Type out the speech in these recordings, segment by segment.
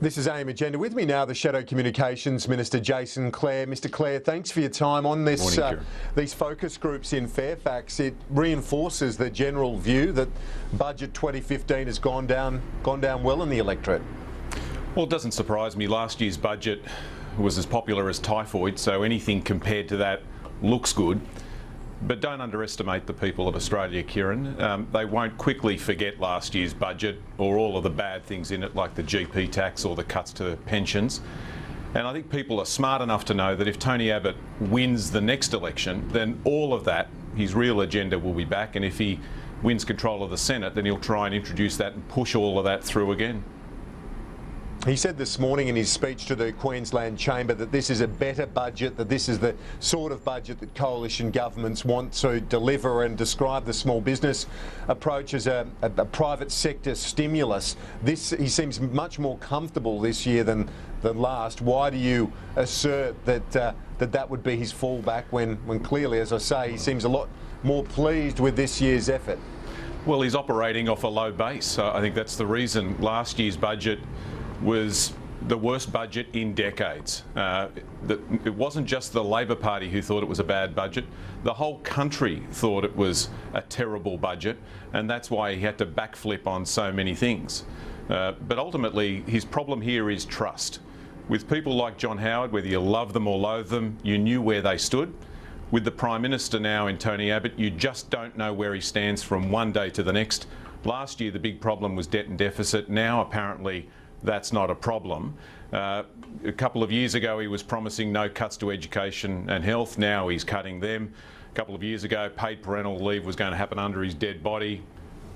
This is AM Agenda. With me now, the Shadow Communications Minister, Jason Clare. Mr Clare, thanks for your time on this. These focus groups in Fairfax. It reinforces the general view that Budget 2015 has gone down well in the electorate. Well, it doesn't surprise me. Last year's budget was as popular as typhoid, so anything compared to that looks good. But don't underestimate the people of Australia, Kieran. They won't quickly forget last year's budget or all of the bad things in it, like the GP tax or the cuts to pensions. And I think people are smart enough to know that if Tony Abbott wins the next election, then all of that, his real agenda, will be back. And if he wins control of the Senate, then he'll try and introduce that and push all of that through again. He said this morning in his speech to the Queensland Chamber that this is a better budget, that this is the sort of budget that coalition governments want to deliver, and describe the small business approach as a private sector stimulus. He seems much more comfortable this year than last. Why do you assert that that would be his fallback when clearly, as I say, he seems a lot more pleased with this year's effort? Well, he's operating off a low base. I think that's the reason. Last year's budget was the worst budget in decades. It wasn't just the Labor Party who thought it was a bad budget. The whole country thought it was a terrible budget, and that's why he had to backflip on so many things. But ultimately, his problem here is trust. With people like John Howard, whether you love them or loathe them, you knew where they stood. With the Prime Minister now in Tony Abbott, you just don't know where he stands from one day to the next. Last year, the big problem was debt and deficit. Now, apparently, that's not a problem. A couple of years ago, he was promising no cuts to education and health. Now he's cutting them. A couple of years ago, paid parental leave was going to happen under his dead body.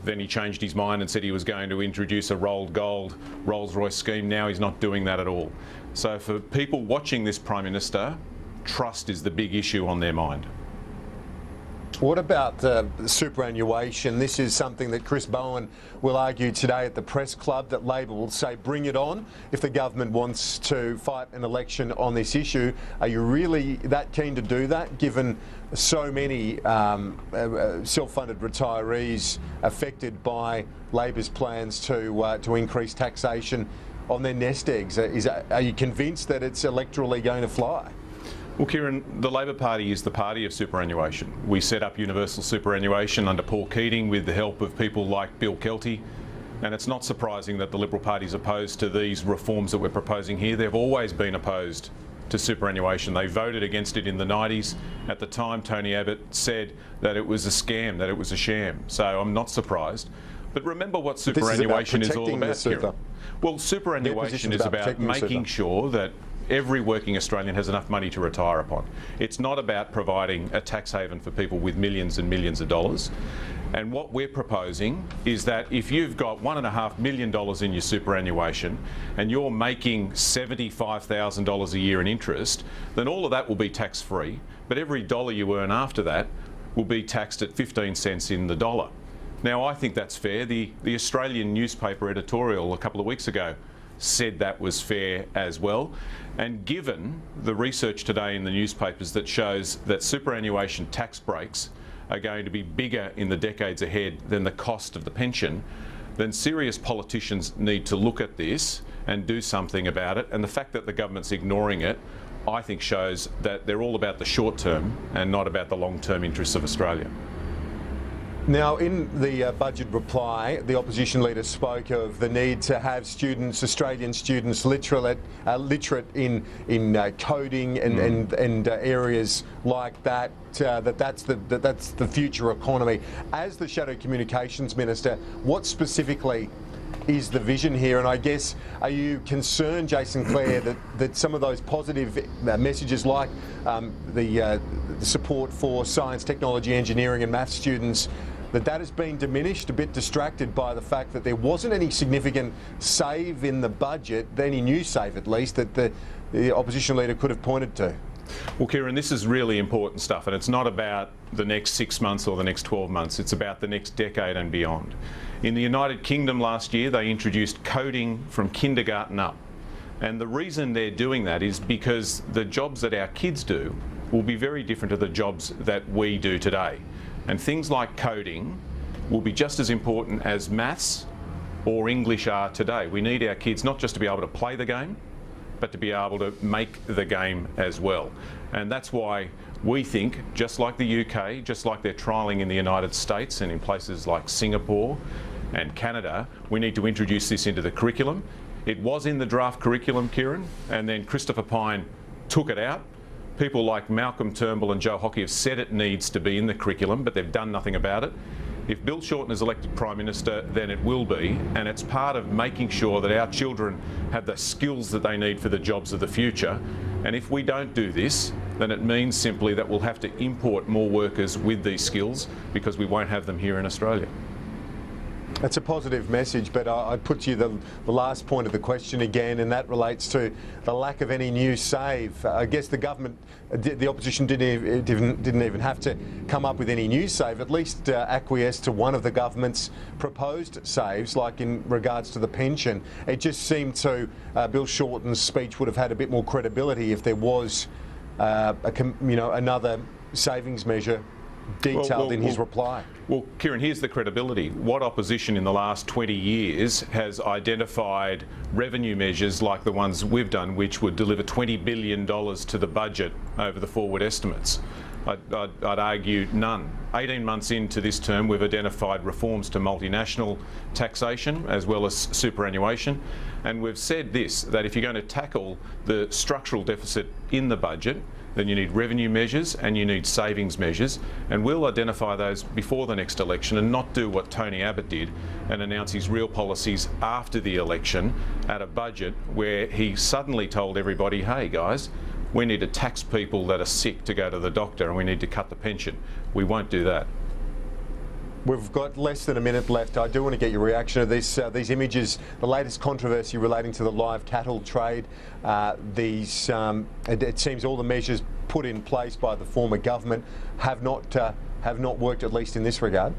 Then he changed his mind and said he was going to introduce a rolled gold Rolls-Royce scheme. Now he's not doing that at all. So for people watching this Prime Minister, trust is the big issue on their mind. What about superannuation? This is something that Chris Bowen will argue today at the press club, that Labor will say bring it on if the government wants to fight an election on this issue. Are you really that keen to do that, given so many self-funded retirees affected by Labor's plans to increase taxation on their nest eggs? Are you convinced that it's electorally going to fly? Well, Kieran, the Labor Party is the party of superannuation. We set up universal superannuation under Paul Keating with the help of people like Bill Kelty, and it's not surprising that the Liberal Party is opposed to these reforms that we're proposing here. They've always been opposed to superannuation. They voted against it in the 90s. At the time, Tony Abbott said that it was a scam, that it was a sham. So I'm not surprised. But remember what superannuation is all about, Kieran. Well, superannuation is about making sure that every working Australian has enough money to retire upon. It's not about providing a tax haven for people with millions and millions of dollars. And what we're proposing is that if you've got $1.5 million in your superannuation and you're making $75,000 a year in interest, then all of that will be tax-free. But every dollar you earn after that will be taxed at 15 cents in the dollar. Now, I think that's fair. The Australian newspaper editorial a couple of weeks ago said that was fair as well. And given the research today in the newspapers that shows that superannuation tax breaks are going to be bigger in the decades ahead than the cost of the pension, then serious politicians need to look at this and do something about it. And the fact that the government's ignoring it, I think, shows that they're all about the short term and not about the long-term interests of Australia. Now, in the budget reply, the opposition leader spoke of the need to have students, Australian students, literate in coding and areas like that. That's the future economy. As the Shadow Communications Minister, what specifically is the vision here? And I guess, are you concerned, Jason Clare, that some of those positive messages, like the support for science, technology, engineering and maths students, that has been diminished, a bit distracted by the fact that there wasn't any significant save in the budget, any new save at least, that the opposition leader could have pointed to? Well, Kieran, this is really important stuff, and it's not about the next 6 months or the next 12 months. It's about the next decade and beyond. In the United Kingdom last year, they introduced coding from kindergarten up. And the reason they're doing that is because the jobs that our kids do will be very different to the jobs that we do today. And things like coding will be just as important as maths or English are today. We need our kids not just to be able to play the game, but to be able to make the game as well. And that's why we think, just like the UK, just like they're trialling in the United States and in places like Singapore and Canada, we need to introduce this into the curriculum. It was in the draft curriculum, Kieran, and then Christopher Pyne took it out. People like Malcolm Turnbull and Joe Hockey have said it needs to be in the curriculum, but they've done nothing about it. If Bill Shorten is elected Prime Minister, then it will be, and it's part of making sure that our children have the skills that they need for the jobs of the future. And if we don't do this, then it means simply that we'll have to import more workers with these skills because we won't have them here in Australia. That's a positive message, but I'd put to you the last point of the question again, and that relates to the lack of any new save. I guess the government, the opposition didn't even have to come up with any new save, at least acquiesce to one of the government's proposed saves, like in regards to the pension. It just seemed to, Bill Shorten's speech would have had a bit more credibility if there was another savings measure detailed in his reply. Well, Kieran, here's the credibility. What opposition in the last 20 years has identified revenue measures like the ones we've done, which would deliver $20 billion to the budget over the forward estimates? I'd argue none. 18 months into this term, we've identified reforms to multinational taxation as well as superannuation, and we've said this, that if you're going to tackle the structural deficit in the budget, then you need revenue measures and you need savings measures, and we'll identify those before the next election and not do what Tony Abbott did and announce his real policies after the election at a budget where he suddenly told everybody, hey guys, we need to tax people that are sick to go to the doctor and we need to cut the pension. We won't do that. We've got less than a minute left. I do want to get your reaction to this. These images, the latest controversy relating to the live cattle trade. It seems all the measures put in place by the former government have not worked, at least in this regard.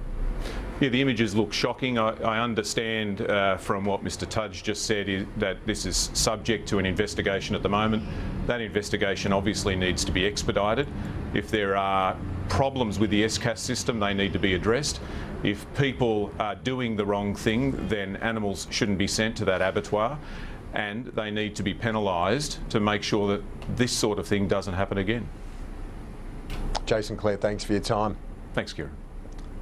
Yeah, the images look shocking. I understand from what Mr Tudge just said that this is subject to an investigation at the moment. That investigation obviously needs to be expedited. If there are problems with the SCAS system, they need to be addressed. If people are doing the wrong thing, then animals shouldn't be sent to that abattoir, and they need to be penalised to make sure that this sort of thing doesn't happen again. Jason Clare, thanks for your time. Thanks, Kieran.